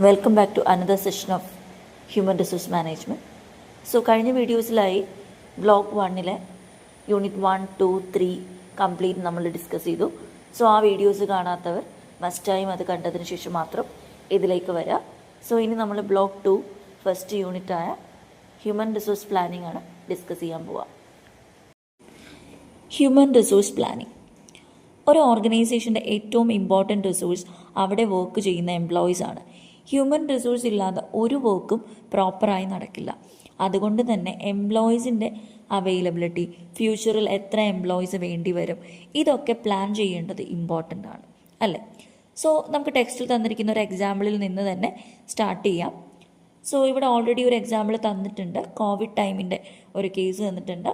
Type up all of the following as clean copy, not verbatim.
Welcome back to another session of human resource management. So കഴിഞ്ഞ വീഡിയോസിലായി block 1 unit 1, 2, 3 complete നമ്മൾ discuss ചെയ്തു. So ആ വീഡിയോസ് കാണാത്തവർ മസ്റ്റായും അത് കണ്ടതിന് ശേഷം മാത്രം ഇതിലേക്ക് വരാം. സോ ഇനി നമ്മൾ ബ്ലോക്ക് 2 ഫസ്റ്റ് യൂണിറ്റായ ഹ്യൂമൻ റിസോഴ്സ് പ്ലാനിംഗ് ആണ് ഡിസ്കസ് ചെയ്യാൻ പോവുക. ഹ്യൂമൻ റിസോഴ്സ് പ്ലാനിംഗ് ഒരു ഓർഗനൈസേഷൻ്റെ ഏറ്റവും ഇമ്പോർട്ടൻറ്റ് റിസോഴ്സ് അവിടെ വർക്ക് ചെയ്യുന്ന എംപ്ലോയീസ് ആണ്. ഹ്യൂമൻ റിസോഴ്സ് ഇല്ലാതെ ഒരു വർക്കും പ്രോപ്പറായി നടക്കില്ല. അതുകൊണ്ട് തന്നെ എംപ്ലോയീസിൻ്റെ അവൈലബിലിറ്റി, ഫ്യൂച്ചറിൽ എത്ര എംപ്ലോയീസ് വേണ്ടി വരും, ഇതൊക്കെ പ്ലാൻ ചെയ്യേണ്ടത് ഇമ്പോർട്ടൻ്റ് ആണ്, അല്ലേ? സോ നമുക്ക് ടെക്സ്റ്റിൽ തന്നിരിക്കുന്ന ഒരു എക്സാമ്പിളിൽ നിന്ന് തന്നെ സ്റ്റാർട്ട് ചെയ്യാം. സോ ഇവിടെ ഓൾറെഡി ഒരു എക്സാമ്പിൾ തന്നിട്ടുണ്ട്. കോവിഡ് ടൈമിൻ്റെ ഒരു കേസ് തന്നിട്ടുണ്ട്.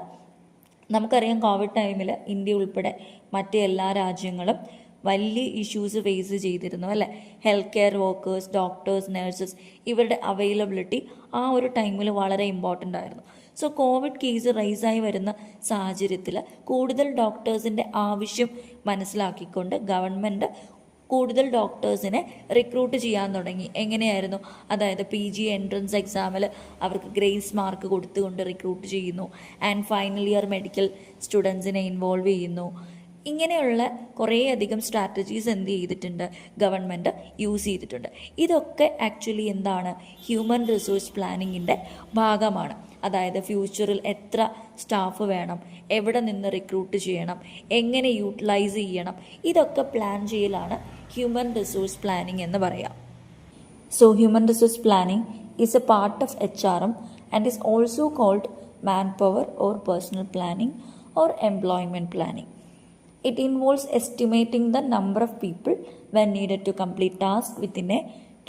നമുക്കറിയാം കോവിഡ് ടൈമിൽ ഇന്ത്യ ഉൾപ്പെടെ മറ്റ് എല്ലാ രാജ്യങ്ങളും വലിയ ഇഷ്യൂസ് ഫേസ് ചെയ്തിരുന്നു, അല്ലേ? Health care workers, doctors, nurses, ഇവരുടെ അവൈലബിലിറ്റി ആ ഒരു ടൈമിൽ വളരെ ഇമ്പോർട്ടൻ്റ് ആയിരുന്നു. സോ കോവിഡ് കേസ് റൈസായി വരുന്ന സാഹചര്യത്തിൽ കൂടുതൽ ഡോക്ടേഴ്സിൻ്റെ ആവശ്യം മനസ്സിലാക്കിക്കൊണ്ട് ഗവൺമെൻറ് കൂടുതൽ ഡോക്ടേഴ്സിനെ റിക്രൂട്ട് ചെയ്യാൻ തുടങ്ങി. എങ്ങനെയായിരുന്നു? അതായത് PG എൻട്രൻസ് എക്സാമിൽ അവർക്ക് ഗ്രേസ് മാർക്ക് കൊടുത്തുകൊണ്ട് റിക്രൂട്ട് ചെയ്യുന്നു. ആൻഡ് ഫൈനൽ ഇയർ മെഡിക്കൽ സ്റ്റുഡൻസിനെ ഇൻവോൾവ് ചെയ്യുന്നു. ഇങ്ങനെയുള്ള കുറേയധികം സ്ട്രാറ്റജീസ് എന്ത് ചെയ്തിട്ടുണ്ട്? ഗവൺമെൻറ് യൂസ് ചെയ്തിട്ടുണ്ട്. ഇതൊക്കെ ആക്ച്വലി എന്താണ്? ഹ്യൂമൻ റിസോഴ്സ് പ്ലാനിങ്ങിൻ്റെ ഭാഗമാണ്. അതായത് ഫ്യൂച്ചറിൽ എത്ര സ്റ്റാഫ് വേണം, എവിടെ നിന്ന് റിക്രൂട്ട് ചെയ്യണം, എങ്ങനെ യൂട്ടിലൈസ് ചെയ്യണം, ഇതൊക്കെ പ്ലാൻ ചെയ്യലാണ് ഹ്യൂമൻ റിസോഴ്സ് പ്ലാനിങ് എന്ന് പറയാം. So human resource planning is a part of HRM and is also called man power or personnel planning or employment planning. It involves estimating the number of people when needed to complete tasks within a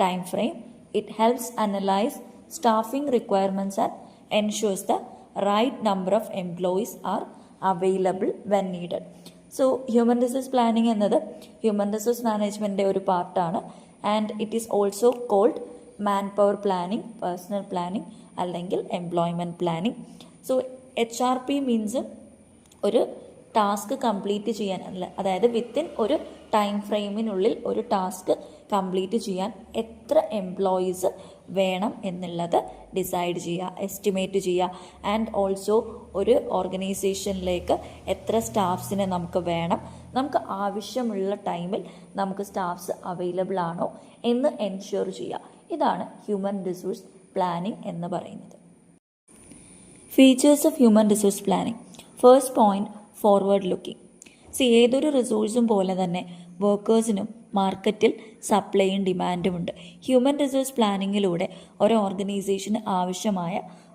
time frame. It helps analyze staffing requirements and ensures the right number of employees are available when needed. So human resource planning എന്നത് human resource മാനേജ്മെൻറ്റിൻ്റെ ഒരു പാർട്ടാണ്. And it is also called man power planning, personnel planning അല്ലെങ്കിൽ employment planning. So HRP means ഒരു task complete ചെയ്യാൻ, അതായത് within ഒരു time ഫ്രെയിമിനുള്ളിൽ ഒരു ടാസ്ക് കംപ്ലീറ്റ് ചെയ്യാൻ എത്ര എംപ്ലോയീസ് വേണം എന്നുള്ളത് ഡിസൈഡ് ചെയ്യുക, എസ്റ്റിമേറ്റ് ചെയ്യുക. ആൻഡ് ഓൾസോ ഒരു ഓർഗനൈസേഷനിലേക്ക് എത്ര സ്റ്റാഫ്സിനെ നമുക്ക് വേണം, നമുക്ക് ആവശ്യമുള്ള ടൈമിൽ നമുക്ക് സ്റ്റാഫ്സ് അവൈലബിൾ ആണോ എന്ന് എൻഷുർ ചെയ്യുക. ഇതാണ് ഹ്യൂമൻ റിസോഴ്സ് പ്ലാനിങ് എന്ന് പറയുന്നത്. Features of human resource planning. First point, forward looking. ഏതൊരു റിസോഴ്സും പോലെ തന്നെ വർക്കേഴ്സിനും മാർക്കറ്റിൽ സപ്ലൈയും ഡിമാൻഡും ഉണ്ട്. ഹ്യൂമൻ റിസോഴ്സ് പ്ലാനിങ്ങിലൂടെ ഒരു ഓർഗനൈസേഷന് ആവശ്യമായ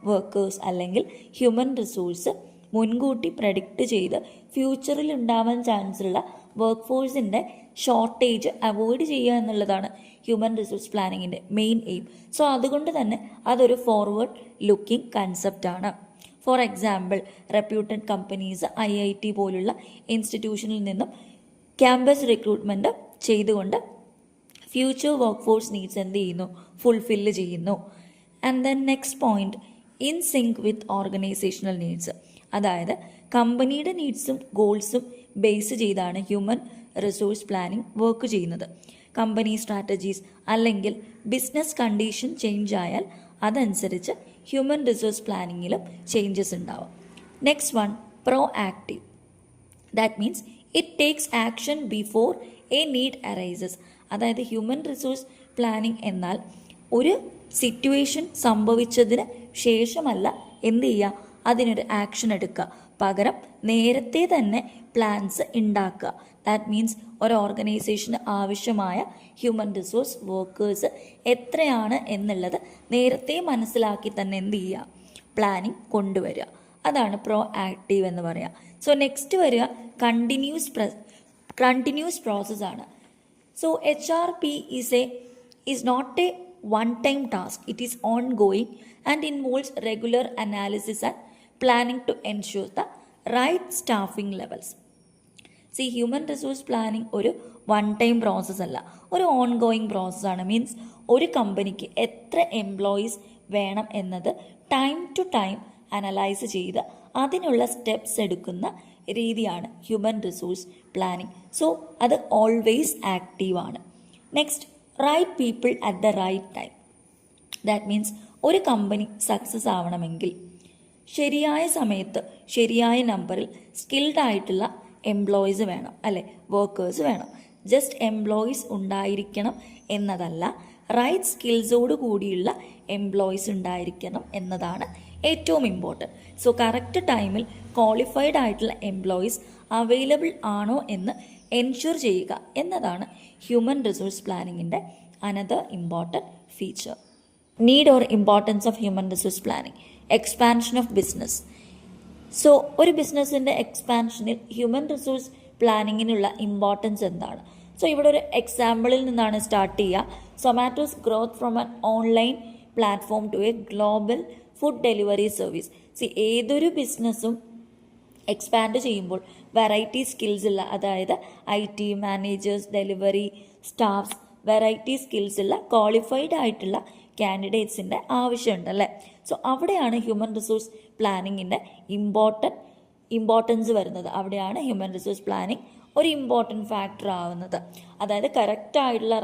വർക്കേഴ്സ് അല്ലെങ്കിൽ ഹ്യൂമൻ റിസോഴ്സ് മുൻകൂട്ടി പ്രഡിക്റ്റ് ചെയ്ത് ഫ്യൂച്ചറിൽ ഉണ്ടാവാൻ ചാൻസുള്ള വർക്ക് ഫോഴ്സിൻ്റെ ഷോർട്ടേജ് അവോയ്ഡ് ചെയ്യുക എന്നുള്ളതാണ് ഹ്യൂമൻ റിസോഴ്സ് പ്ലാനിങ്ങിൻ്റെ മെയിൻ എയിം. സോ അതുകൊണ്ട് തന്നെ അതൊരു ഫോർവേഡ് ലുക്കിംഗ് കൺസെപ്റ്റാണ്. For example, reputed companies, IIT പോലുള്ള ഇൻസ്റ്റിറ്റ്യൂഷനിൽ നിന്നും ക്യാമ്പസ് റിക്രൂട്ട്മെൻറ്റ് ചെയ്തുകൊണ്ട് ഫ്യൂച്ചർ വർക്ക് ഫോഴ്സ് നീഡ്സ് എന്ത് ചെയ്യുന്നു? ഫുൾഫില്ല് ചെയ്യുന്നു. And then next point, in sync with organisational needs. അതായത് കമ്പനിയുടെ നീഡ്സും ഗോൾസും ബേസ് ചെയ്താണ് ഹ്യൂമൻ റിസോഴ്സ് പ്ലാനിങ് വർക്ക് ചെയ്യുന്നത്. കമ്പനി സ്ട്രാറ്റജീസ് അല്ലെങ്കിൽ ബിസിനസ് കണ്ടീഷൻ ചേഞ്ച് ആയാൽ അതനുസരിച്ച് ഹ്യൂമൻ റിസോഴ്സ് പ്ലാനിങ്ങിലും ചേഞ്ചസ് ഉണ്ടാവും. Next one, pro active. That means it takes action before A need arises. അതായത് ഹ്യൂമൻ റിസോഴ്സ് പ്ലാനിങ് എന്നാൽ ഒരു സിറ്റുവേഷൻ സംഭവിച്ചതിന് ശേഷമല്ല എന്ത് ചെയ്യുക, അതിനൊരു ആക്ഷൻ എടുക്കുക, പകരം നേരത്തെ തന്നെ പ്ലാൻസ് ഉണ്ടാക്കുക. ദാറ്റ് മീൻസ് ഒരു ഓർഗനൈസേഷന് ആവശ്യമായ ഹ്യൂമൻ റിസോഴ്സ് വർക്കേഴ്സ് എത്രയാണ് എന്നുള്ളത് നേരത്തെ മനസ്സിലാക്കി തന്നെ എന്ത് ചെയ്യുക, പ്ലാനിങ് കൊണ്ടുവരിക. അതാണ് പ്രോ ആക്റ്റീവ് എന്ന് പറയുക. സോ നെക്സ്റ്റ് വരിക കണ്ടിന്യൂസ് പ്രോസസ്സാണ്. So HRP is not a one-time task. It is ongoing and involves regular analysis and planning to ensure the right staffing levels. Human resource planning ഒരു one time process അല്ല, ഒരു ongoing പ്രോസസ്സാണ്. Means ഒരു കമ്പനിക്ക് എത്ര employees വേണം എന്നത് time to time analyse ചെയ്ത് അതിനുള്ള സ്റ്റെപ്സ് എടുക്കുന്ന രീതിയാണ് ഹ്യൂമൻ റിസോഴ്സ് പ്ലാനിങ്. സോ അത് ഓൾവേസ് ആക്റ്റീവാണ്. Next right people at the right time. That means ഒരു കമ്പനി സക്സസ് ആവണമെങ്കിൽ ശരിയായ സമയത്ത് ശരിയായ നമ്പറിൽ സ്കിൽഡ് ആയിട്ടുള്ള എംപ്ലോയീസ് വേണം, അല്ലെ, വർക്കേഴ്സ് വേണം. ജസ്റ്റ് എംപ്ലോയീസ് ഉണ്ടായിരിക്കണം എന്നതല്ല, റൈറ്റ് സ്കിൽസോട് കൂടിയുള്ള എംപ്ലോയീസ് ഉണ്ടായിരിക്കണം എന്നതാണ് ഏറ്റവും ഇമ്പോർട്ടൻറ്റ്. സോ കറക്റ്റ് ടൈമിൽ ക്വാളിഫൈഡ് ആയിട്ടുള്ള എംപ്ലോയീസ് അവൈലബിൾ ആണോ എന്ന് എൻഷുർ ചെയ്യുക എന്നതാണ് ഹ്യൂമൻ റിസോഴ്സ് പ്ലാനിങ്ങിൻ്റെ another important feature. Need or importance of human resource planning. Expansion of business. So ഒരു ബിസിനസ്സിൻ്റെ എക്സ്പാൻഷനിൽ ഹ്യൂമൻ റിസോഴ്സ് പ്ലാനിങ്ങിനുള്ള ഇമ്പോർട്ടൻസ് എന്താണ്? സോ ഇവിടെ ഒരു എക്സാമ്പിളിൽ നിന്നാണ് സ്റ്റാർട്ട് ചെയ്യുക. Zomato's growth from an online platform to a global food delivery service. ഏതൊരു ബിസിനസ്സും എക്സ്പാൻഡ് ചെയ്യുമ്പോൾ വെറൈറ്റി സ്കിൽസ് ഉള്ള, അതായത് IT managers, delivery staffs, variety skills ഉള്ള ക്വാളിഫൈഡ് ആയിട്ടുള്ള കാൻഡിഡേറ്റ്സിൻ്റെ ആവശ്യമുണ്ടല്ലേ. സോ അവിടെയാണ് ഹ്യൂമൻ റിസോഴ്സ് പ്ലാനിങ്ങിൻ്റെ ഇമ്പോർട്ടൻസ് വരുന്നത്. അവിടെയാണ് ഹ്യൂമൻ റിസോഴ്സ് പ്ലാനിങ് ഒരു ഇമ്പോർട്ടൻറ്റ് ഫാക്ടർ ആവുന്നത്. അതായത് കറക്റ്റ് ആയിട്ടുള്ള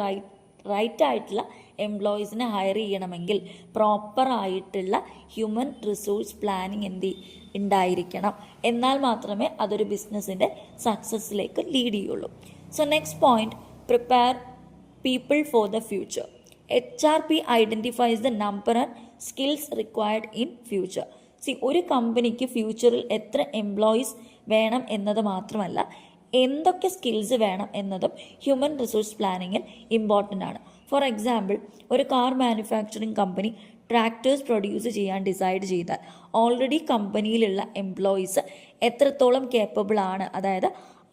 റൈറ്റ് ആയിട്ടുള്ള എംപ്ലോയീസിനെ ഹയർ ചെയ്യണമെങ്കിൽ പ്രോപ്പർ ആയിട്ടുള്ള ഹ്യൂമൻ റിസോഴ്സ് പ്ലാനിങ് ഉണ്ടായിരിക്കണം. എന്നാൽ മാത്രമേ അതൊരു ബിസിനസ്സിൻ്റെ സക്സസ്സിലേക്ക് ലീഡ് ചെയ്യുള്ളൂ. So next point, prepare people for the future. HRP identifies the number and skills required in future. ഒരു കമ്പനിക്ക് ഫ്യൂച്ചറിൽ എത്ര എംപ്ലോയീസ് വേണം എന്നത് മാത്രമല്ല, എന്തൊക്കെ സ്കിൽസ് വേണം എന്നതും ഹ്യൂമൻ റിസോഴ്സ് പ്ലാനിങ്ങിൽ ഇമ്പോർട്ടൻ്റ് ആണ്. ഫോർ എക്സാമ്പിൾ, ഒരു car manufacturing company tractors produce ചെയ്യാൻ ഡിസൈഡ് ചെയ്താൽ ഓൾറെഡി കമ്പനിയിലുള്ള എംപ്ലോയീസ് എത്രത്തോളം കേപ്പബിൾ ആണ്, അതായത്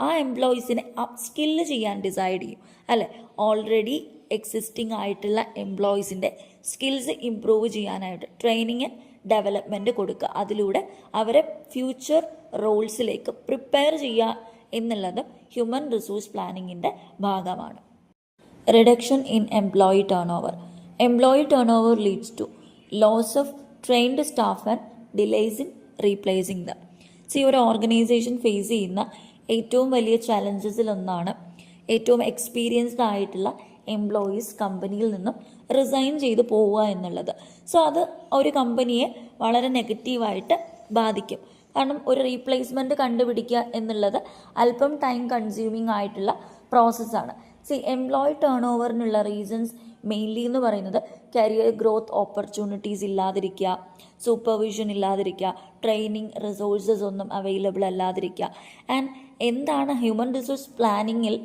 ആ എംപ്ലോയീസിനെ അപ്പ് സ്കില്ല് ചെയ്യാൻ ഡിസൈഡ് ചെയ്യും, അല്ലേ. ഓൾറെഡി എക്സിസ്റ്റിംഗ് ആയിട്ടുള്ള എംപ്ലോയീസിൻ്റെ സ്കിൽസ് ഇംപ്രൂവ് ചെയ്യാനായിട്ട് ട്രെയിനിങ് ഡെവലപ്മെൻറ്റ് കൊടുക്കുക. അതിലൂടെ അവരെ ഫ്യൂച്ചർ റോൾസിലേക്ക് പ്രിപ്പയർ ചെയ്യുക എന്നുള്ളതും ഹ്യൂമൻ റിസോഴ്സ് പ്ലാനിങ്ങിൻ്റെ ഭാഗമാണ്. Reduction in employee turn over. Employee turn over leads to loss of trained staff and delays in replacing them. ഒരു ഓർഗനൈസേഷൻ ഫേസ് ചെയ്യുന്ന ഏറ്റവും വലിയ ചലഞ്ചസിലൊന്നാണ് ഏറ്റവും എക്സ്പീരിയൻസ്ഡ് ആയിട്ടുള്ള എംപ്ലോയീസ് കമ്പനിയിൽ നിന്നും റിസൈൻ ചെയ്ത് പോവുക എന്നുള്ളത്. സോ അത് ഒരു കമ്പനിയെ വളരെ നെഗറ്റീവായിട്ട് ബാധിക്കും. കാരണം ഒരു റീപ്ലേസ്മെൻറ്റ് കണ്ടുപിടിക്കുക എന്നുള്ളത് അല്പം ടൈം കൺസ്യൂമിങ് ആയിട്ടുള്ള പ്രോസസ്സാണ്. എംപ്ലോയി ടേൺ ഓവറിനുള്ള റീസൺസ് മെയിൻലി എന്ന് പറയുന്നത് കരിയർ ഗ്രോത്ത് ഓപ്പർച്യൂണിറ്റീസ് ഇല്ലാതിരിക്കുക, സൂപ്പർവിഷൻ ഇല്ലാതിരിക്കുക, ട്രെയിനിങ് റിസോഴ്സസ് ഒന്നും അവൈലബിൾ അല്ലാതിരിക്കുക. ആൻഡ് എന്താണ് ഹ്യൂമൻ റിസോഴ്സ് പ്ലാനിങ്ങിൽ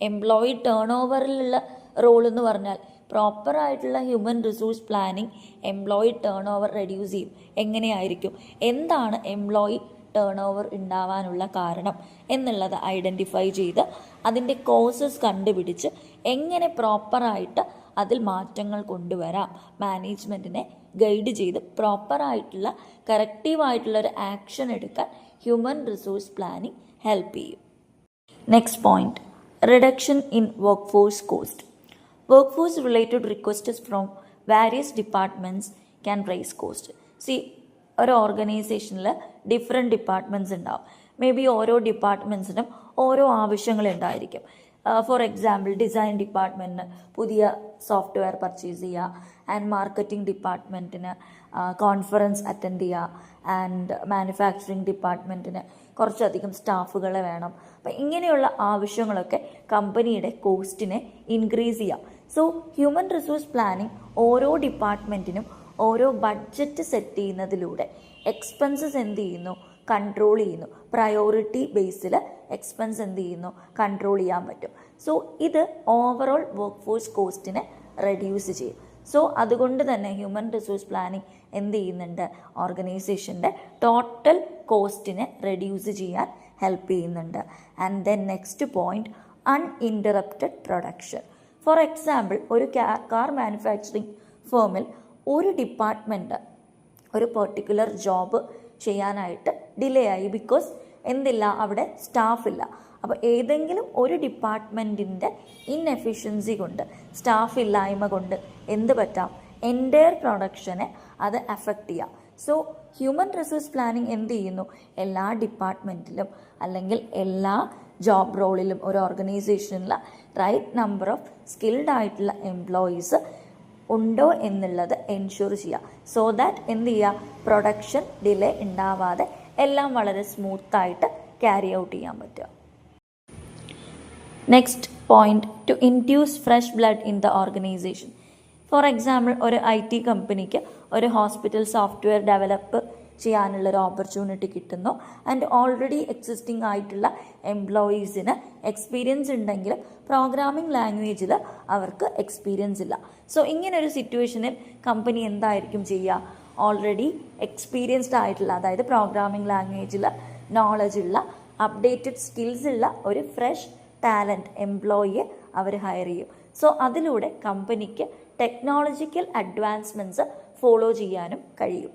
എംപ്ലോയി ടേൺ ഓവറിലുള്ള റോൾ എന്ന് പറഞ്ഞാൽ, പ്രോപ്പറായിട്ടുള്ള human resource planning employee turn over reduce ചെയ്യും. എങ്ങനെയായിരിക്കും, എന്താണ് എംപ്ലോയി ടേൺ ഓവർ ഉണ്ടാവാനുള്ള കാരണം എന്നുള്ളത് ഐഡൻറ്റിഫൈ ചെയ്ത് അതിൻ്റെ കോസസ് കണ്ടുപിടിച്ച് എങ്ങനെ പ്രോപ്പറായിട്ട് അതിൽ മാറ്റങ്ങൾ കൊണ്ടുവരാം, മാനേജ്മെൻറ്റിനെ ഗൈഡ് ചെയ്ത് പ്രോപ്പറായിട്ടുള്ള കറക്റ്റീവായിട്ടുള്ള ഒരു ആക്ഷൻ എടുക്കാൻ ഹ്യൂമൻ റിസോഴ്സ് പ്ലാനിങ് ഹെൽപ്പ് ചെയ്യും. Next point, reduction in work force cost. Work force related requests from various departments can rice cost. ഒരു ഓർഗനൈസേഷനിൽ ഡിഫറെൻറ്റ് ഡിപ്പാർട്ട്മെൻറ്റ്സ് ഉണ്ടാവും. മേ ബി ഓരോ ഡിപ്പാർട്ട്മെൻറ്റ്സിനും ഓരോ ആവശ്യങ്ങളുണ്ടായിരിക്കും. ഫോർ എക്സാമ്പിൾ, ഡിസൈൻ ഡിപ്പാർട്ട്മെൻറ്റിന് പുതിയ സോഫ്റ്റ്വെയർ പർച്ചേസ് ചെയ്യുക, and marketing ഡിപ്പാർട്ട്മെൻറ്റിന് conference attend ചെയ്യുക, and manufacturing ഡിപ്പാർട്ട്മെൻറ്റിന് കുറച്ചധികം സ്റ്റാഫുകളെ വേണം. അപ്പം ഇങ്ങനെയുള്ള ആവശ്യങ്ങളൊക്കെ കമ്പനിയുടെ കോസ്റ്റിനെ ഇൻക്രീസ് ചെയ്യാം. സോ ഹ്യൂമൻ റിസോഴ്സ് പ്ലാനിങ് ഓരോ ഡിപ്പാർട്ട്മെൻറ്റിനും ഓരോ ബഡ്ജറ്റ് സെറ്റ് ചെയ്യുന്നതിലൂടെ എക്സ്പെൻസസ് കൺട്രോൾ ചെയ്യുന്നു. പ്രയോറിറ്റി ബേസിൽ എക്സ്പെൻസ് കൺട്രോൾ ചെയ്യാൻ പറ്റും. സോ ഇത് ഓവറോൾ വർക്ക് ഫോഴ്സ് കോസ്റ്റിനെ റെഡ്യൂസ് ചെയ്യും. സോ അതുകൊണ്ട് തന്നെ ഹ്യൂമൻ റിസോഴ്സ് പ്ലാനിങ് ഓർഗനൈസേഷൻ്റെ ടോട്ടൽ കോസ്റ്റിനെ റെഡ്യൂസ് ചെയ്യാൻ ഹെൽപ്പ് ചെയ്യുന്നുണ്ട്. And then next point, uninterrupted production. For example, ഒരു കാർ മാനുഫാക്ചറിങ് ഫേമിൽ ഒരു ഡിപ്പാർട്ട്മെൻറ്റ് ഒരു പെർട്ടിക്കുലർ ജോബ് ചെയ്യാനായിട്ട് ഡിലേ ആയി. ബിക്കോസ് അവിടെ സ്റ്റാഫില്ല. അപ്പോൾ ഏതെങ്കിലും ഒരു ഡിപ്പാർട്ട്മെൻറ്റിൻ്റെ ഇൻഎഫിഷ്യൻസി കൊണ്ട്, സ്റ്റാഫ് ഇല്ലായ്മ കൊണ്ട് പറ്റാം, എൻ്റയർ പ്രൊഡക്ഷനെ അത് അഫക്റ്റ് ചെയ്യാം. സോ ഹ്യൂമൻ റിസോഴ്സ് പ്ലാനിങ് എല്ലാ ഡിപ്പാർട്ട്മെൻറ്റിലും അല്ലെങ്കിൽ എല്ലാ ജോബ് റോളിലും ഒരു ഓർഗനൈസേഷനിൽ റൈറ്റ് നമ്പർ ഓഫ് സ്കിൽഡ് ആയിട്ടുള്ള എംപ്ലോയീസ് ഉണ്ടോ എന്നുള്ളത് എൻഷുർ ചെയ്യുക. സോ ദാറ്റ് എന്ത് ചെയ്യുക, പ്രൊഡക്ഷൻ ഡിലേ ഉണ്ടാവാതെ എല്ലാം വളരെ സ്മൂത്തായിട്ട് ക്യാരി ഔട്ട് ചെയ്യാൻ പറ്റുക. Next point, to induce fresh blood in the organisation. For example, ഒരു IT കമ്പനിക്ക് ഒരു ഹോസ്പിറ്റൽ സോഫ്റ്റ്വെയർ ഡെവലപ്പ് ചെയ്യാനുള്ളൊരു ഓപ്പർച്യൂണിറ്റി കിട്ടുന്നു. ആൻഡ് ഓൾറെഡി എക്സിസ്റ്റിംഗ് ആയിട്ടുള്ള എംപ്ലോയീസിന് എക്സ്പീരിയൻസ് ഉണ്ടെങ്കിൽ പ്രോഗ്രാമിംഗ് ലാംഗ്വേജിൽ അവർക്ക് എക്സ്പീരിയൻസ് ഇല്ല. സോ ഇങ്ങനൊരു സിറ്റുവേഷനിൽ കമ്പനി എന്തായിരിക്കും ചെയ്യുക, ഓൾറെഡി എക്സ്പീരിയൻസ്ഡ് ആയിട്ടുള്ള, അതായത് പ്രോഗ്രാമിംഗ് ലാംഗ്വേജിൽ നോളജ് ഉള്ള, അപ്ഡേറ്റഡ് സ്കിൽസ് ഉള്ള ഒരു ഫ്രഷ് ടാലൻറ്റ് എംപ്ലോയിയെ അവർ ഹയർ ചെയ്യും. സോ അതിലൂടെ കമ്പനിക്ക് ടെക്നോളജിക്കൽ അഡ്വാൻസ്മെൻറ്റ്സ് ഫോളോ ചെയ്യാനും കഴിയും.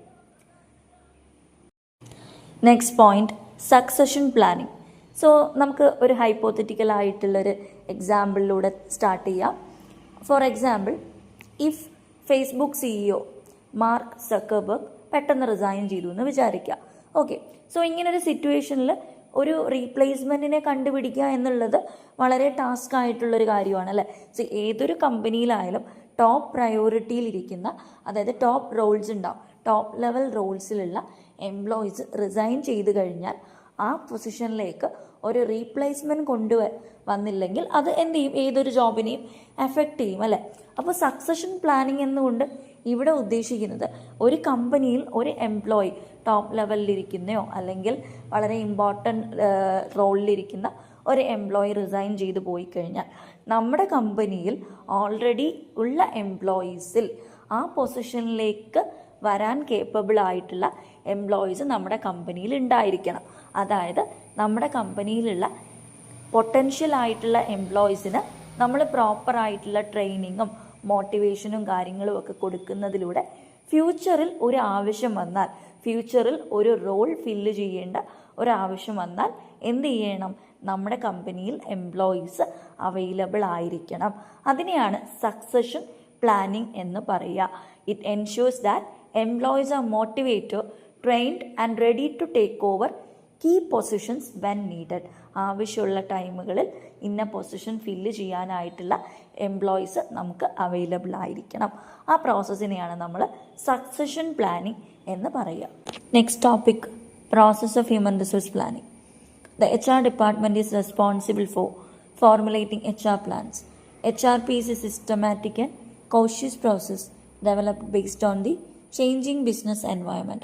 Next point, succession planning. So നമുക്ക് ഒരു ഹൈപ്പോത്തറ്റിക്കൽ ആയിട്ടുള്ളൊരു എക്സാമ്പിളിലൂടെ സ്റ്റാർട്ട് ചെയ്യാം. For example, if Facebook CEO mark Zuckerberg പെട്ടെന്ന് റിസൈൻ ചെയ്തു എന്ന് വിചാരിക്കുക. ഓക്കെ, സോ ഇങ്ങനൊരു സിറ്റുവേഷനിൽ ഒരു റീപ്ലേസ്മെൻറ്റിനെ കണ്ടുപിടിക്കുക എന്നുള്ളത് വളരെ ടാസ്ക് ആയിട്ടുള്ളൊരു കാര്യമാണ് അല്ലേ. സോ ഏതൊരു കമ്പനിയിലായാലും ടോപ്പ് പ്രയോറിറ്റിയിലിരിക്കുന്ന, അതായത് ടോപ്പ് റോൾസ് ഉണ്ടാവും, ടോപ്പ് ലെവൽ റോൾസിലുള്ള എംപ്ലോയീസ് റിസൈൻ ചെയ്ത് കഴിഞ്ഞാൽ ആ പൊസിഷനിലേക്ക് ഒരു റീപ്ലേസ്മെൻറ്റ് വന്നില്ലെങ്കിൽ അത് എന്ത് ചെയ്യും, ഏതൊരു ജോബിനെയും എഫക്റ്റ് ചെയ്യും അല്ലേ. അപ്പോൾ സക്സഷൻ പ്ലാനിങ് എന്നുകൊണ്ട് ഇവിടെ ഉദ്ദേശിക്കുന്നത് ഒരു കമ്പനിയിൽ ഒരു എംപ്ലോയി ടോപ്പ് ലെവലിലിരിക്കുന്നയോ അല്ലെങ്കിൽ വളരെ ഇമ്പോർട്ടൻറ്റ് റോളിലിരിക്കുന്ന ഒരു എംപ്ലോയി റിസൈൻ ചെയ്ത് പോയി കഴിഞ്ഞാൽ നമ്മുടെ കമ്പനിയിൽ ഓൾറെഡി ഉള്ള എംപ്ലോയീസിൽ ആ പൊസിഷനിലേക്ക് വരാൻ കേപ്പബിൾ ആയിട്ടുള്ള എംപ്ലോയീസ് നമ്മുടെ കമ്പനിയിൽ ഉണ്ടായിരിക്കണം. അതായത് നമ്മുടെ കമ്പനിയിലുള്ള പൊട്ടൻഷ്യൽ ആയിട്ടുള്ള എംപ്ലോയീസിന് നമ്മൾ പ്രോപ്പറായിട്ടുള്ള ട്രെയിനിങ്ങും മോട്ടിവേഷനും കാര്യങ്ങളും ഒക്കെ കൊടുക്കുന്നതിലൂടെ ഫ്യൂച്ചറിൽ ഒരു ആവശ്യം വന്നാൽ, ഫ്യൂച്ചറിൽ ഒരു റോൾ ഫില്ല് ചെയ്യേണ്ട ഒരാവശ്യം വന്നാൽ എന്ത് ചെയ്യണം, നമ്മുടെ കമ്പനിയിൽ എംപ്ലോയീസ് അവൈലബിൾ ആയിരിക്കണം. അതിനെയാണ് സക്സഷൻ പ്ലാനിങ് എന്ന് പറയുക. It ensures that employees are motivated, trained and ready to take over key positions when needed. ആവശ്യമുള്ള ടൈമുകളിൽ ഇന്ന പൊസിഷൻ ഫില്ല് ചെയ്യാനായിട്ടുള്ള എംപ്ലോയീസ് നമുക്ക് അവൈലബിൾ ആയിരിക്കണം. ആ പ്രോസസ്സിനെയാണ് നമ്മൾ സക്സഷൻ പ്ലാനിങ് എന്ന് പറയുക. Next topic, process of human resource planning. The HR department is responsible for formulating HR plans. HRP is a systematic and cautious process developed based on the changing business environment.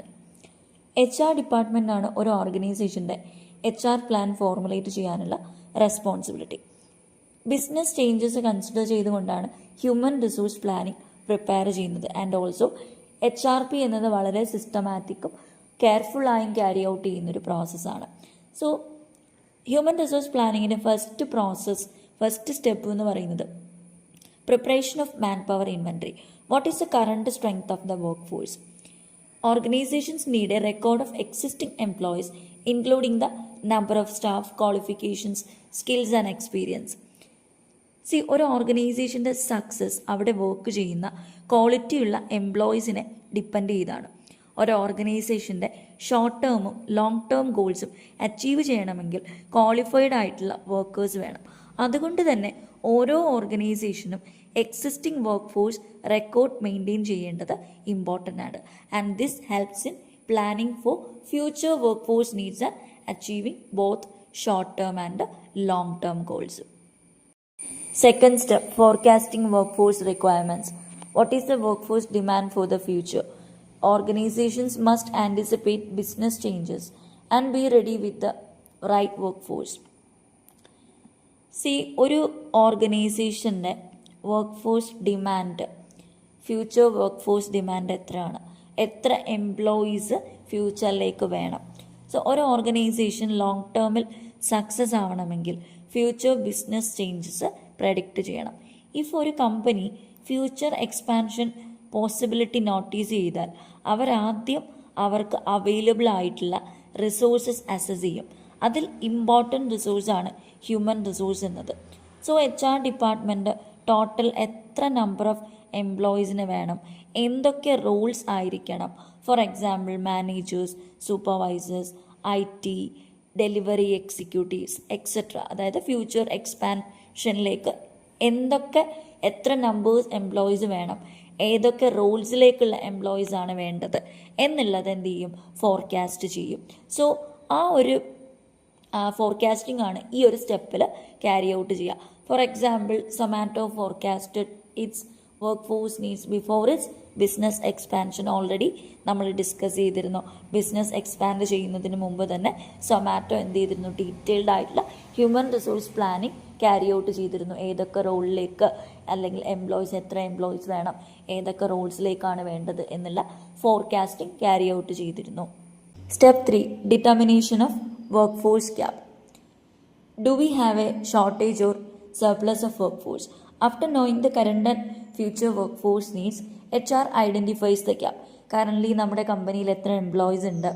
HR ഡിപ്പാർട്ട്മെൻറ്റാണ് ഒരു ഓർഗനൈസേഷൻ്റെ HR plan formulate ചെയ്യാനുള്ള responsibility. Business changes consider ചെയ്തുകൊണ്ടാണ് human resource planning prepare ചെയ്യുന്നത്. And also HRP എന്നത് വളരെ സിസ്റ്റമാറ്റിക്കും കെയർഫുള്ളായും ക്യാരി ഔട്ട് ചെയ്യുന്നൊരു പ്രോസസ്സാണ്. സോ ഹ്യൂമൻ റിസോഴ്സ് പ്ലാനിങ്ങിൻ്റെ ഫസ്റ്റ് സ്റ്റെപ്പ് എന്ന് പറയുന്നത് preparation of man power inventory. What is the current strength of the work force? Organizations need a record of existing employees, including the number of staff, qualifications, skills and experience. ഒരു ഓർഗനൈസേഷൻ്റെ success അവിടെ work ചെയ്യുന്ന ക്വാളിറ്റിയുള്ള എംപ്ലോയീസിനെ depend ചെയ്താണ്. ഒരു ഓർഗനൈസേഷൻ്റെ short ടേമും long term ഗോൾസും achieve ചെയ്യണമെങ്കിൽ qualified ആയിട്ടുള്ള workers വേണം. അതുകൊണ്ട് തന്നെ ഓരോ ഓർഗനൈസേഷനും existing work force record maintain ചെയ്യേണ്ടത് ഇമ്പോർട്ടൻ്റ് ആണ്. And this helps in planning for future work force needs and achieving both short term and long term goals. Second step, forecasting workforce requirements. What is the workforce demand for the future? Organizations must anticipate business changes and be ready with the right workforce. ഒരു ഓർഗനൈസേഷൻ്റെ workforce demand, future workforce demand എത്രയാണ്, എത്ര employees ഫ്യൂച്ചറിലേക്ക് വേണം. ഒരു organisation long ടേമിൽ success ആവണമെങ്കിൽ future business changes predict ചെയ്യണം. ഇഫ് ഒരു company future expansion possibility notice ചെയ്താൽ അവരാദ്യം അവർക്ക് അവൈലബിൾ ആയിട്ടുള്ള റിസോഴ്സസ് അസസ് ചെയ്യും. അതിൽ ഇമ്പോർട്ടൻറ്റ് റിസോഴ്സാണ് ഹ്യൂമൻ റിസോഴ്സ് എന്നത്. HR ഡിപ്പാർട്ട്മെൻറ്റ് ടോട്ടൽ എത്ര നമ്പർ ഓഫ് എംപ്ലോയീസിന് വേണം, എന്തൊക്കെ റോൾസ് ആയിരിക്കണം. For example managers, supervisors, IT, delivery executives etcetera. അതായത് ഫ്യൂച്ചർ എക്സ്പാൻഷനിലേക്ക് എത്ര നമ്പേഴ്സ് എംപ്ലോയീസ് വേണം, ഏതൊക്കെ റോൾസിലേക്കുള്ള എംപ്ലോയീസ് ആണ് വേണ്ടത് എന്നുള്ളത് എന്ത് ചെയ്യും, ഫോർകാസ്റ്റ് ചെയ്യും. സോ ആ ഒരു ഫോർകാസ്റ്റിംഗ് ആണ് ഈ ഒരു സ്റ്റെപ്പിൽ ക്യാരി ഔട്ട് ചെയ്യുക. For example, Zomato forecasted its work force needs before its business expansion. Already നമ്മൾ ഡിസ്കസ് ചെയ്തിരുന്നു. ബിസിനസ് എക്സ്പാൻഡ് ചെയ്യുന്നതിന് മുമ്പ് തന്നെ സൊമാറ്റോ എന്ത് ചെയ്തിരുന്നു, ഡീറ്റെയിൽഡ് ആയിട്ടുള്ള human resource planning carry out ചെയ്തിരുന്നു. ഏതൊക്കെ റോളിലേക്ക് അല്ലെങ്കിൽ എത്ര എംപ്ലോയീസ് വേണം, ഏതൊക്കെ റോൾസിലേക്കാണ് വേണ്ടത് എന്നുള്ള ഫോർകാസ്റ്റിംഗ് ക്യാരി ഔട്ട് ചെയ്തിരുന്നു. Step 3, determination of work force gap. Do we have a shortage or surplus of workforce? After knowing the current and future workforce needs, HR identifies the gap. Currently നമ്മുടെ കമ്പനിയിൽ എത്ര employees ഉണ്ട്,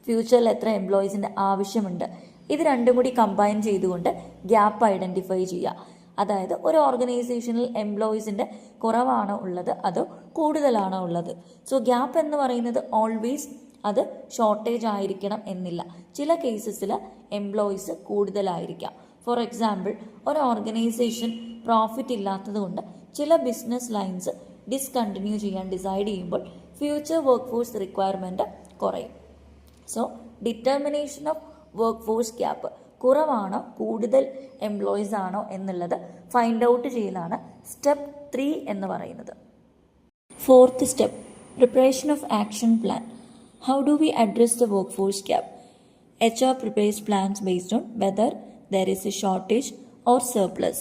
ഫ്യൂച്ചറിൽ എത്ര എംപ്ലോയീസിൻ്റെ ആവശ്യമുണ്ട്, ഇത് രണ്ടും കൂടി കമ്പൈൻ ചെയ്തുകൊണ്ട് ഗ്യാപ്പ് ഐഡൻറ്റിഫൈ ചെയ്യുക. അതായത് ഒരു ഓർഗനൈസേഷനിൽ എംപ്ലോയീസിൻ്റെ കുറവാണോ ഉള്ളത് അതോ കൂടുതലാണോ ഉള്ളത്. സോ ഗ്യാപ്പ് എന്ന് പറയുന്നത് ഓൾവേസ് അത് ഷോർട്ടേജ് ആയിരിക്കണം എന്നില്ല. ചില കേസസിൽ എംപ്ലോയീസ് കൂടുതലായിരിക്കാം. ഫോർ എക്സാമ്പിൾ, ഒരു ഓർഗനൈസേഷൻ പ്രോഫിറ്റ് ഇല്ലാത്തത് കൊണ്ട് ചില ബിസിനസ് ലൈൻസ് ഡിസ്കണ്ടിന്യൂ ചെയ്യാൻ ഡിസൈഡ് ചെയ്യുമ്പോൾ ഫ്യൂച്ചർ വർക്ക് ഫോഴ്സ് റിക്വയർമെൻറ്റ് കുറയും. So determination of work force gap, കുറവാണോ കൂടുതൽ എംപ്ലോയീസ് ആണോ എന്നുള്ളത് ഫൈൻഡ് ഔട്ട് ചെയ്യലാണ് സ്റ്റെപ്പ് 3 എന്ന് പറയുന്നത്. 4th step, preparation of action plan. How do we address the workforce gap? HR prepares plans based on whether there is a shortage or surplus.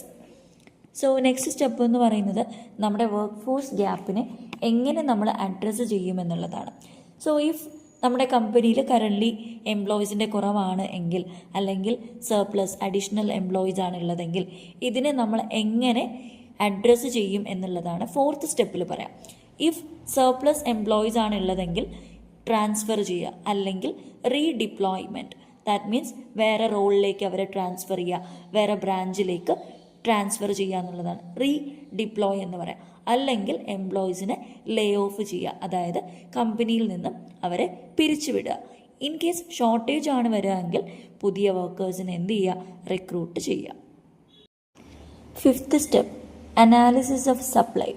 So next step എന്ന് പറയുന്നത് നമ്മുടെ work force ഗ്യാപ്പിനെ എങ്ങനെ നമ്മൾ address ചെയ്യുമെന്നുള്ളതാണ്. So if നമ്മുടെ കമ്പനിയിൽ currently എംപ്ലോയീസിൻ്റെ കുറവാണ് എങ്കിൽ, അല്ലെങ്കിൽ സർപ്ലസ് അഡീഷണൽ എംപ്ലോയീസ് ആണ് ഉള്ളതെങ്കിൽ, ഇതിനെ നമ്മൾ എങ്ങനെ അഡ്രസ്സ് ചെയ്യും എന്നുള്ളതാണ് 4th സ്റ്റെപ്പിൽ പറയാം. ഇഫ് സർപ്ലസ് എംപ്ലോയീസ് ആണ് ഉള്ളതെങ്കിൽ ട്രാൻസ്ഫർ ചെയ്യുക, അല്ലെങ്കിൽ റീഡിപ്ലോയ്മെൻറ്റ്. ദാറ്റ് മീൻസ് വേറെ റോളിലേക്ക് അവരെ ട്രാൻസ്ഫർ ചെയ്യുക, വേറെ ബ്രാഞ്ചിലേക്ക് ട്രാൻസ്ഫർ ചെയ്യുക എന്നുള്ളതാണ് റീഡിപ്ലോയ് എന്ന് പറയാം. അല്ലെങ്കിൽ എംപ്ലോയീസിനെ ലേ ഓഫ് ചെയ്യുക, അതായത് കമ്പനിയിൽ നിന്നും അവരെ പിരിച്ചുവിടുക. ഇൻ കേസ് ഷോർട്ടേജ് ആണ് വരികയെങ്കിൽ പുതിയ വർക്കേഴ്സിനെ എന്ത് ചെയ്യുക, റിക്രൂട്ട് ചെയ്യുക. 5th step, analysis of supply.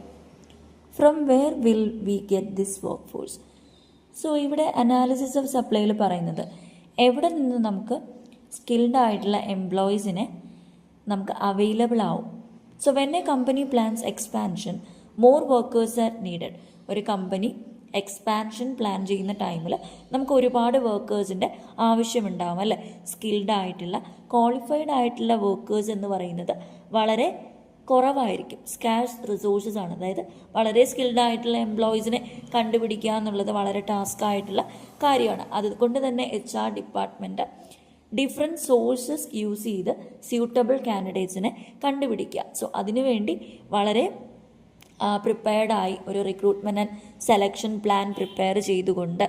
From where will we get this work force? So ഇവിടെ അനാലിസിസ് ഓഫ് സപ്ലൈയിൽ പറയുന്നത് എവിടെ നിന്ന് നമുക്ക് സ്കിൽഡ് ആയിട്ടുള്ള എംപ്ലോയീസിനെ നമുക്ക് അവൈലബിൾ ആവും. So when a company plans expansion, more workers are needed. ഒരു കമ്പനി എക്സ്പാൻഷൻ പ്ലാൻ ചെയ്യുന്ന ടൈമിൽ നമുക്ക് ഒരുപാട് വർക്കേഴ്സിൻ്റെ ആവശ്യമുണ്ടാവും അല്ലേ. സ്കിൽഡ് ആയിട്ടുള്ള ക്വാളിഫൈഡ് ആയിട്ടുള്ള വർക്കേഴ്സ് എന്ന് പറയുന്നത് വളരെ കുറവായിരിക്കും. സ്കാർസ് റിസോഴ്സസ് ആണ്. അതായത് വളരെ സ്കിൽഡ് ആയിട്ടുള്ള എംപ്ലോയീസിനെ കണ്ടുപിടിക്കുക എന്നുള്ളത് വളരെ ടാസ്ക് ആയിട്ടുള്ള കാര്യമാണ്. അതുകൊണ്ട് തന്നെ HR department different sources use ചെയ്ത് സ്യൂട്ടബിൾ കാൻഡിഡേറ്റ്സിനെ കണ്ടുപിടിക്കുക. സോ അതിനുവേണ്ടി വളരെ പ്രിപ്പയർഡായി ഒരു recruitment and selection plan prepare ചെയ്തുകൊണ്ട്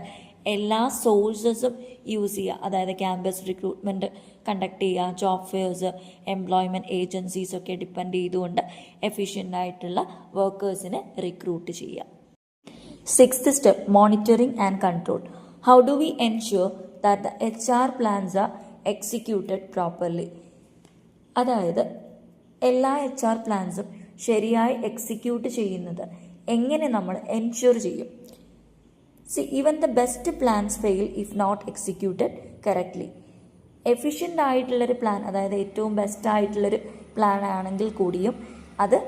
എല്ലാ സോഴ്സസും യൂസ് ചെയ്യുക. അതായത് ക്യാമ്പസ് റിക്രൂട്ട്മെൻറ്റ് കണ്ടക്ട് ചെയ്യുക, ജോബ് ഫെയർസ്, എംപ്ലോയ്മെൻറ്റ് ഏജൻസീസ് ഒക്കെ ഡിപ്പെൻഡ് ചെയ്തുകൊണ്ട് എഫിഷ്യൻ്റ് ആയിട്ടുള്ള വർക്കേഴ്സിനെ റിക്രൂട്ട് ചെയ്യുക. 6th step, monitoring and control. How do we ensure that the HR plans are executed properly? അതായത് എല്ലാ HR പ്ലാൻസും ശരിയായി എക്സിക്യൂട്ട് ചെയ്യുന്നത് എങ്ങനെ നമ്മൾ എൻഷ്യൂർ ചെയ്യും? See, even the best plans fail if not executed correctly. Efficient ആയിട്ടുള്ളൊരു plan, അതായത് ഏറ്റവും ബെസ്റ്റ് ആയിട്ടുള്ളൊരു പ്ലാൻ ആണെങ്കിൽ കൂടിയും അത്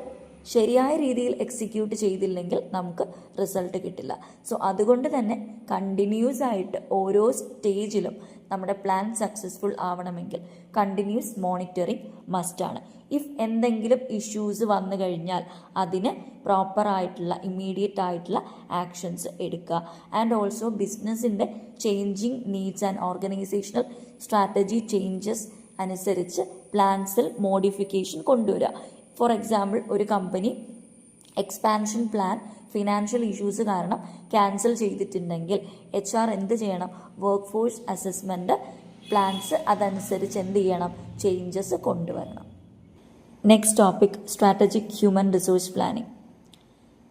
ശരിയായ രീതിയിൽ എക്സിക്യൂട്ട് ചെയ്തില്ലെങ്കിൽ നമുക്ക് റിസൾട്ട് കിട്ടില്ല. സോ അതുകൊണ്ട് തന്നെ കണ്ടിന്യൂസ് ആയിട്ട് ഓരോ സ്റ്റേജിലും നമ്മുടെ പ്ലാൻ സക്സസ്ഫുൾ ആവണമെങ്കിൽ കണ്ടിന്യൂസ് മോണിറ്ററിങ് മസ്റ്റാണ്. ഇഫ് എന്തെങ്കിലും ഇഷ്യൂസ് വന്നു കഴിഞ്ഞാൽ അതിന് പ്രോപ്പറായിട്ടുള്ള ഇമ്മീഡിയറ്റ് ആയിട്ടുള്ള ആക്ഷൻസ് എടുക്കുക. ആൻഡ് ഓൾസോ ബിസിനസ്സിൻ്റെ changing needs and organisational strategy changes അനുസരിച്ച് പ്ലാൻസിൽ മോഡിഫിക്കേഷൻ കൊണ്ടുവരിക. ഫോർ എക്സാമ്പിൾ, ഒരു company expansion plan financial issues കാരണം ക്യാൻസൽ ചെയ്തിട്ടുണ്ടെങ്കിൽ HR എന്ത് ചെയ്യണം? വർക്ക് ഫോഴ്സ് അസസ്മെൻറ്റ് പ്ലാൻസ് അതനുസരിച്ച് എന്ത് ചെയ്യണം? ചേഞ്ചസ് കൊണ്ടുവരണം. Next topic, strategic human resource planning.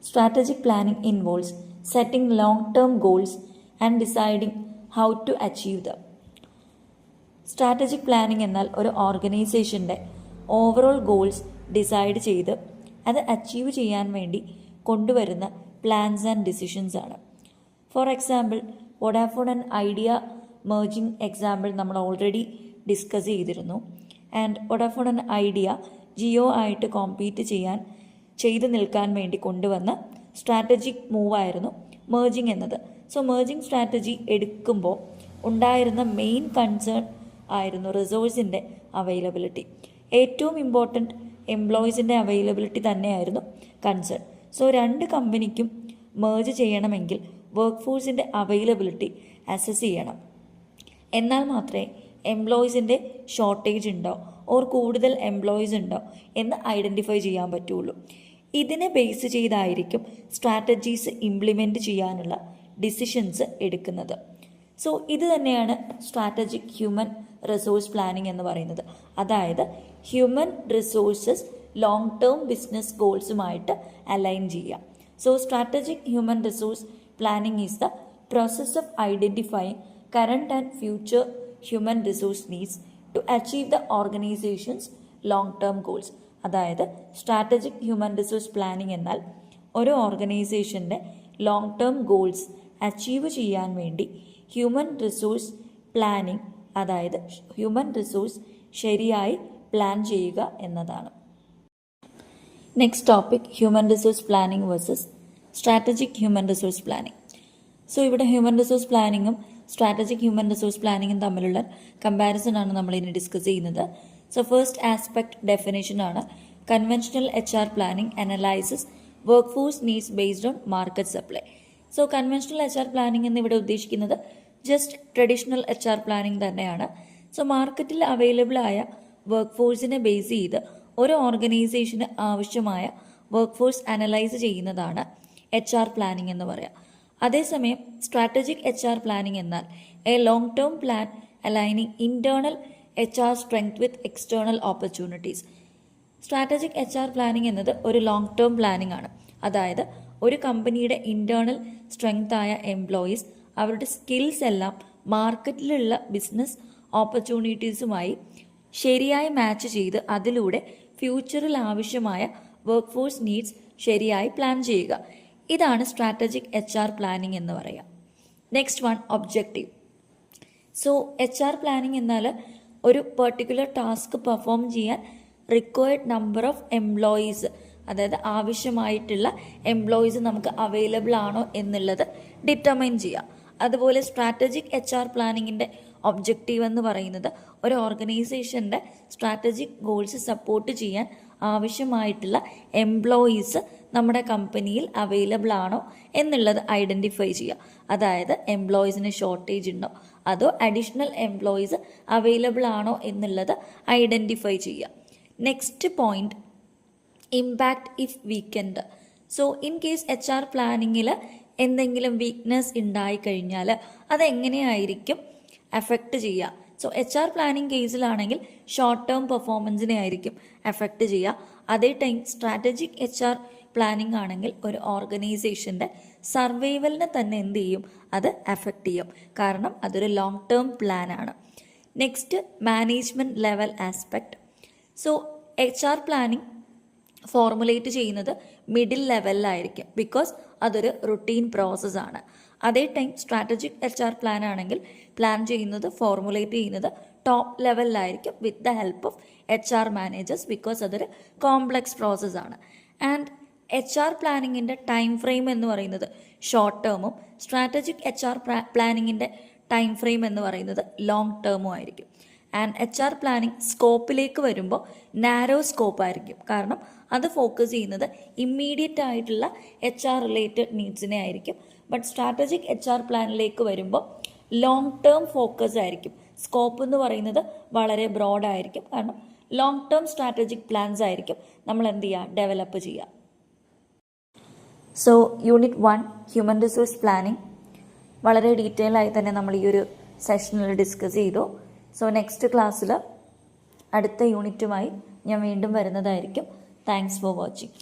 Strategic planning involves setting long term goals and deciding how to achieve them. Strategic planning എന്നാൽ ഒരു ഓർഗനൈസേഷൻ്റെ ഓവറോൾ ഗോൾസ് ഡിസൈഡ് ചെയ്ത് അത് അച്ചീവ് ചെയ്യാൻ വേണ്ടി കൊണ്ടുവരുന്ന പ്ലാൻസ് ആൻഡ് ഡിസിഷൻസ് ആണ്. For example Vodafone and Idea merging example നമ്മൾ already discuss ചെയ്തിരുന്നു. And Vodafone and Idea Jio ആയിട്ട് കോമ്പീറ്റ് ചെയ്ത് നിൽക്കാൻ വേണ്ടി കൊണ്ടുവന്ന സ്ട്രാറ്റജിക് മൂവായിരുന്നു മെർജിങ് എന്നത്. സോ മെർജിങ് സ്ട്രാറ്റജി എടുക്കുമ്പോൾ ഉണ്ടായിരുന്ന മെയിൻ കൺസേൺ ആയിരുന്നു റിസോഴ്സിൻ്റെ അവൈലബിലിറ്റി. ഏറ്റവും ഇമ്പോർട്ടൻറ്റ് എംപ്ലോയീസിൻ്റെ അവൈലബിലിറ്റി തന്നെയായിരുന്നു കൺസേൺ. സോ രണ്ട് കമ്പനിക്കും മേർജ് ചെയ്യണമെങ്കിൽ വർക്ക് ഫോഴ്സിൻ്റെ അവൈലബിലിറ്റി അസസ് ചെയ്യണം. എന്നാൽ മാത്രമേ എംപ്ലോയീസിൻ്റെ ഷോർട്ടേജ് ഉണ്ടോ ഓർ കൂടുതൽ എംപ്ലോയീസ് ഉണ്ടോ എന്ന് ഐഡൻറ്റിഫൈ ചെയ്യാൻ പറ്റുള്ളൂ. ഇതിനെ ബേസ് ചെയ്തായിരിക്കും സ്ട്രാറ്റജീസ് ഇംപ്ലിമെൻറ്റ് ചെയ്യാനുള്ള ഡിസിഷൻസ് എടുക്കുന്നത്. സോ ഇത് തന്നെയാണ് സ്ട്രാറ്റജിക് ഹ്യൂമൻ റിസോഴ്സ് പ്ലാനിംഗ് എന്ന് പറയുന്നത്. അതായത് human resources long term business ഗോൾസുമായിട്ട് അലൈൻ ചെയ്യാം. So strategic human resource planning is the process of identifying current and future human resource needs to achieve the organisation's long term goals. അതായത് strategic human resource planning എന്നാൽ ഒരു ഓർഗനൈസേഷൻ്റെ long term goals achieve ചെയ്യാൻ വേണ്ടി human resource planning, അതായത് human resource ശരിയായി plan ചെയ്യുക എന്നതാണ്. Next topic human resource planning versus strategic human resource planning. So ഇവിടെ ഹ്യൂമൻ റിസോഴ്സ് പ്ലാനിങ്ങും സ്ട്രാറ്റജിക് ഹ്യൂമൻ റിസോഴ്സ് പ്ലാനിങ്ങും തമ്മിലുള്ള കമ്പാരിസൺ ആണ് നമ്മൾ ഇനി ഡിസ്കസ് ചെയ്യുന്നത്. സോ ഫസ്റ്റ് ആസ്പെക്ട് ഡെഫിനേഷൻ ആണ്. കൺവെൻഷണൽ HR planning analyses work force needs based on market supply. So conventional HR planning എന്ന് ഇവിടെ ഉദ്ദേശിക്കുന്നത് ജസ്റ്റ് ട്രഡീഷണൽ HR പ്ലാനിംഗ് തന്നെയാണ്. സോ മാർക്കറ്റിൽ അവൈലബിൾ ആയ വർക്ക് ഫോഴ്സിനെ ബേസ് ചെയ്ത് ഒരു ഓർഗനൈസേഷന് ആവശ്യമായ വർക്ക് ഫോഴ്സ് അനലൈസ് ചെയ്യുന്നതാണ് HR പ്ലാനിംഗ് എന്ന് പറയാം. അതേസമയം സ്ട്രാറ്റജിക് HR പ്ലാനിംഗ് എന്നാൽ A long term plan aligning internal HR strength with external opportunities. Strategic HR planning എന്നത് ഒരു ലോങ് ടേം പ്ലാനിംഗ് ആണ്. അതായത് ഒരു കമ്പനിയുടെ ഇന്റേണൽ സ്ട്രെങ്ത് ആയ എംപ്ലോയീസ് അവരുടെ സ്കിൽസ് എല്ലാം മാർക്കറ്റിലുള്ള ബിസിനസ് ഓപ്പർച്യൂണിറ്റീസുമായി ശരിയായി മാച്ച് ചെയ്ത് അതിലൂടെ ഫ്യൂച്ചറിൽ ആവശ്യമായ വർക്ക് ഫോഴ്സ് നീഡ്സ് ശരിയായി പ്ലാൻ ചെയ്യുക. ഇതാണ് സ്ട്രാറ്റജിക് HR പ്ലാനിംഗ് എന്ന് പറയാം. Next one objective. So HR planning എന്നാൽ ഒരു പെർട്ടിക്കുലർ ടാസ്ക് പെർഫോം ചെയ്യാൻ റിക്വയർഡ് നമ്പർ ഓഫ് എംപ്ലോയീസ്, അതായത് ആവശ്യമായിട്ടുള്ള എംപ്ലോയീസ് നമുക്ക് അവൈലബിൾ ആണോ എന്നുള്ളത് ഡിറ്റർമൈൻ ചെയ്യുക. അതുപോലെ സ്ട്രാറ്റജിക് HR പ്ലാനിങ്ങിൻ്റെ ഒബ്ജക്റ്റീവ് എന്ന് പറയുന്നത് ഒരു ഓർഗനൈസേഷൻ്റെ സ്ട്രാറ്റജിക് ഗോൾസ് സപ്പോർട്ട് ചെയ്യാൻ ആവശ്യമായിട്ടുള്ള എംപ്ലോയീസ് നമ്മുടെ കമ്പനിയിൽ അവൈലബിൾ ആണോ എന്നുള്ളത് ഐഡൻറ്റിഫൈ ചെയ്യുക. അതായത് എംപ്ലോയീസിന് ഷോർട്ടേജ് ഉണ്ടോ അതോ അഡീഷണൽ എംപ്ലോയീസ് അവൈലബിൾ ആണോ എന്നുള്ളത് ഐഡൻറ്റിഫൈ ചെയ്യുക. Next point impact if weekend. So in case HR പ്ലാനിങ്ങിൽ എന്തെങ്കിലും വീക്ക്നെസ് ഉണ്ടായിക്കഴിഞ്ഞാൽ അതെങ്ങനെയായിരിക്കും എഫക്റ്റ് ചെയ്യുക. സോ HR പ്ലാനിങ് കേസിലാണെങ്കിൽ ഷോർട്ട് ടേം പെർഫോമൻസിനെ ആയിരിക്കും എഫക്റ്റ് ചെയ്യുക. അതേ ടൈം സ്ട്രാറ്റജിക് HR പ്ലാനിങ് ആണെങ്കിൽ ഒരു ഓർഗനൈസേഷൻ്റെ സർവൈവലിനെ തന്നെ എന്ത് ചെയ്യും, അത് എഫക്റ്റ് ചെയ്യും. കാരണം അതൊരു ലോങ് ടേം പ്ലാനാണ്. Next management level aspect. So HR planning formulate ചെയ്യുന്നത് മിഡിൽ ലെവലിലായിരിക്കും, ബിക്കോസ് അതൊരു റുട്ടീൻ പ്രോസസ്സാണ്. അതേ ടൈം സ്ട്രാറ്റജിക് HR പ്ലാൻ ആണെങ്കിൽ പ്ലാൻ ചെയ്യുന്നത് ഫോർമുലേറ്റ് ചെയ്യുന്നത് ടോപ്പ് ലെവലിലായിരിക്കും with the help of HR managers, because അതൊരു കോംപ്ലക്സ് പ്രോസസ്സാണ്. ആൻഡ് HR പ്ലാനിങ്ങിൻ്റെ ടൈം ഫ്രെയിം എന്ന് പറയുന്നത് ഷോർട്ട് ടേമും സ്ട്രാറ്റജിക് HR പ്ലാനിങ്ങിൻ്റെ ടൈം ഫ്രെയിം എന്ന് പറയുന്നത് ലോങ് ടേമും ആയിരിക്കും. ആൻഡ് HR പ്ലാനിങ് സ്കോപ്പിലേക്ക് വരുമ്പോൾ നാരോ സ്കോപ്പ് ആയിരിക്കും, കാരണം അത് ഫോക്കസ് ചെയ്യുന്നത് ഇമ്മീഡിയറ്റ് ആയിട്ടുള്ള HR റിലേറ്റഡ് നീഡ്സിനെ ആയിരിക്കും. ബട്ട് സ്ട്രാറ്റജിക് HR പ്ലാനിലേക്ക് വരുമ്പോൾ ലോങ് ടേം ഫോക്കസ് ആയിരിക്കും. സ്കോപ്പ് എന്ന് പറയുന്നത് വളരെ ബ്രോഡായിരിക്കും, കാരണം ലോങ് ടേം സ്ട്രാറ്റജിക് പ്ലാൻസ് ആയിരിക്കും നമ്മൾ എന്ത് ചെയ്യുക, ഡെവലപ്പ് ചെയ്യുക. So unit 1 human resource planning വളരെ ഡീറ്റെയിൽ ആയി തന്നെ നമ്മൾ ഈ ഒരു സെഷനിൽ ഡിസ്കസ് ചെയ്തു. സോ നെക്സ്റ്റ് ക്ലാസ്സിൽ അടുത്ത യൂണിറ്റുമായി ഞാൻ വീണ്ടും വരുന്നതായിരിക്കും. Thanks for watching.